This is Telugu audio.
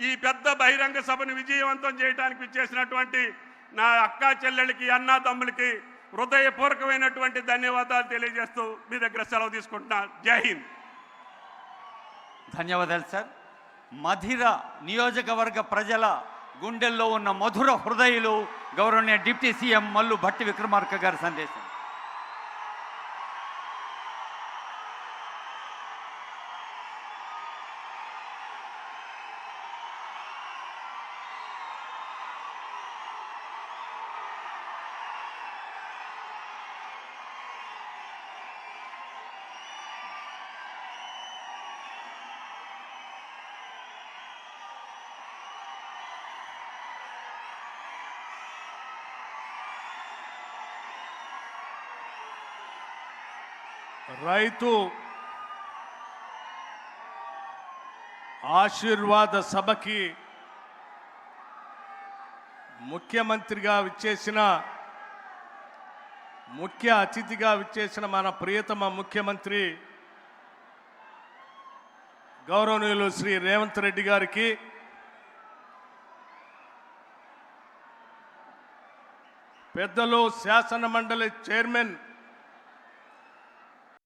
ఈ పెద్ద బహిరంగ సభను విజయవంతం చేయడానికి విచ్చేసినటువంటి నా అక్కా చెల్లెళ్ళకి అన్నా తమ్ములకి హృదయపూర్వకమైనటువంటి ధన్యవాదాలు తెలియజేస్తూ మీ దగ్గర సెలవు తీసుకుంటున్నా. జై హింద్. ధన్యవాదాలు సార్. మధిర నియోజకవర్గ ప్రజల గుండెల్లో ఉన్న మధుర హృదయులు గౌరవనీయ డిప్యూటీ సీఎం మల్లు భట్టి విక్రమార్క గారి సందేశం. రైతు ఆశీర్వాద సభకి ముఖ్యమంత్రిగా విచ్చేసిన ముఖ్య అతిథిగా విచ్చేసిన మన ప్రియతమ ముఖ్యమంత్రి గౌరవనీయులు శ్రీ రేవంత్ రెడ్డి గారికి, పెద్దలు శాసన మండలి చైర్మన్